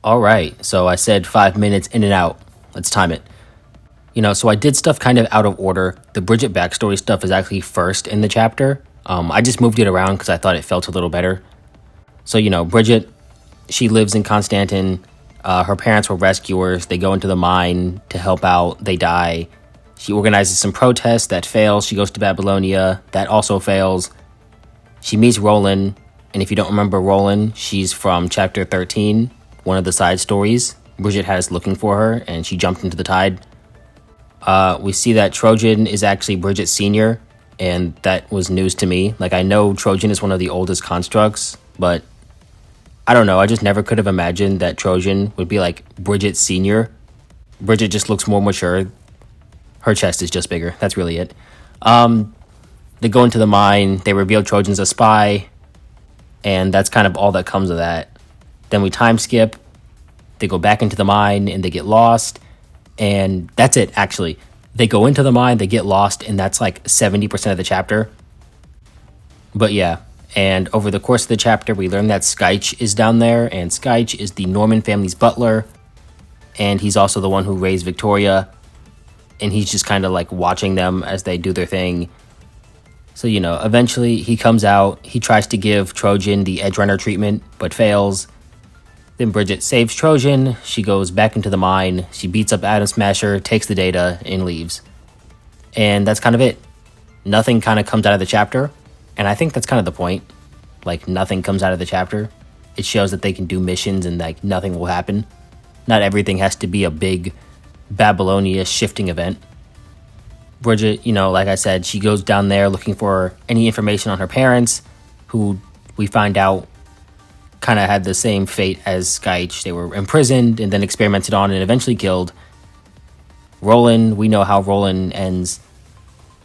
All right, so I said 5 minutes in and out. Let's time it. So I did stuff kind of out of order. The Bridget backstory stuff is actually first in the chapter. I just moved it around because I thought it felt a little better. So, Bridget, she lives in Constantin. Her parents were rescuers. They go into the mine to help out. They die. She organizes some protests. That fails. She goes to Babylonia. That also fails. She meets Roland. And if you don't remember Roland, she's from chapter 13, one of the side stories. Bridget has looking for her, and she jumped into the tide. We see that Trojan is actually Bridget Sr., and that was news to me. Like, I know Trojan is one of the oldest constructs, but I don't know. I just never could have imagined that Trojan would be like Bridget Sr. Bridget just looks more mature. Her chest is just bigger. That's really it. They go into the mine. They reveal Trojan's a spy, and that's kind of all that comes of that. Then we time skip. They go back into the mine, and they get lost. And that's it, actually. They go into the mine, they get lost, and that's like 70% of the chapter. But yeah, and over the course of the chapter, we learn that Skyche is down there, and Skyche is the Norman family's butler, and he's also the one who raised Victoria, and he's just kind of like watching them as they do their thing. So, eventually he comes out, he tries to give Trojan the Edge Runner treatment, but fails. Then Bridget saves Trojan, she goes back into the mine, she beats up Atom Smasher, takes the data, and leaves. And that's kind of it. Nothing kind of comes out of the chapter, and I think that's kind of the point. Like, nothing comes out of the chapter. It shows that they can do missions and, like, nothing will happen. Not everything has to be a big Babylonia shifting event. Bridget, like I said, she goes down there looking for any information on her parents, who we find out kind of had the same fate as Skyche. They were imprisoned and then experimented on and eventually killed. Roland, we know how Roland ends.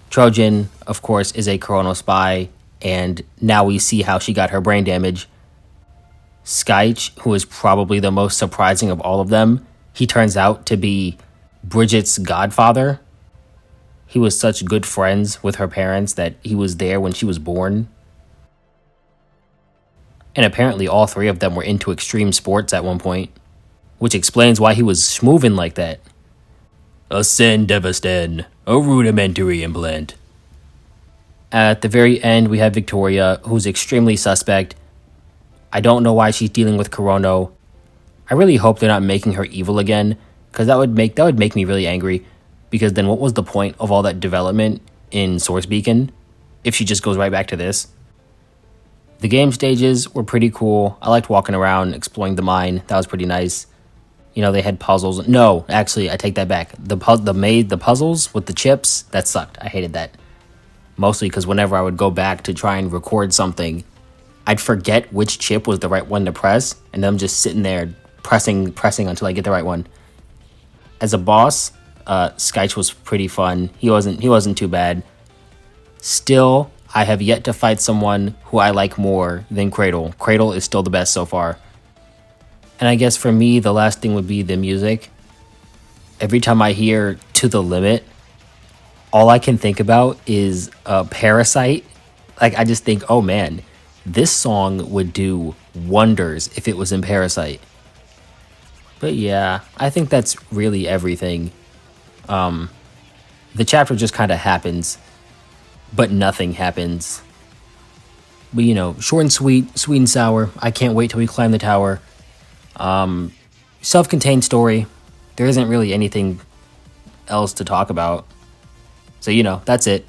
Trojan, of course, is a Chrono spy, and now we see how she got her brain damage. Skyche, who is probably the most surprising of all of them, he turns out to be Bridget's godfather. He was such good friends with her parents that he was there when she was born. And apparently all three of them were into extreme sports at one point, which explains why he was schmoving like that. Ascend Devastan, a rudimentary implant. At the very end, we have Victoria, who's extremely suspect. I don't know why she's dealing with Chrono. I really hope they're not making her evil again, because that would make me really angry. Because then what was the point of all that development in Source Beacon if she just goes right back to this? The game stages were pretty cool. I liked walking around, exploring the mine. That was pretty nice. They had puzzles. No, actually, I take that back. The puzzles with the chips, that sucked. I hated that. Mostly because whenever I would go back to try and record something, I'd forget which chip was the right one to press, and then I'm just sitting there pressing until I get the right one. As a boss, Skyche was pretty fun. He wasn't too bad. Still, I have yet to fight someone who I like more than Cradle. Cradle is still the best so far. And I guess for me, the last thing would be the music. Every time I hear To the Limit, all I can think about is Parasite. Like, I just think, oh man, this song would do wonders if it was in Parasite. But yeah, I think that's really everything. The chapter just kind of happens, but nothing happens. But short and sweet, sweet and sour. I can't wait till we climb the tower. Self-contained story. There isn't really anything else to talk about. So that's it.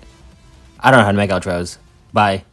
I don't know how to make outros. Bye.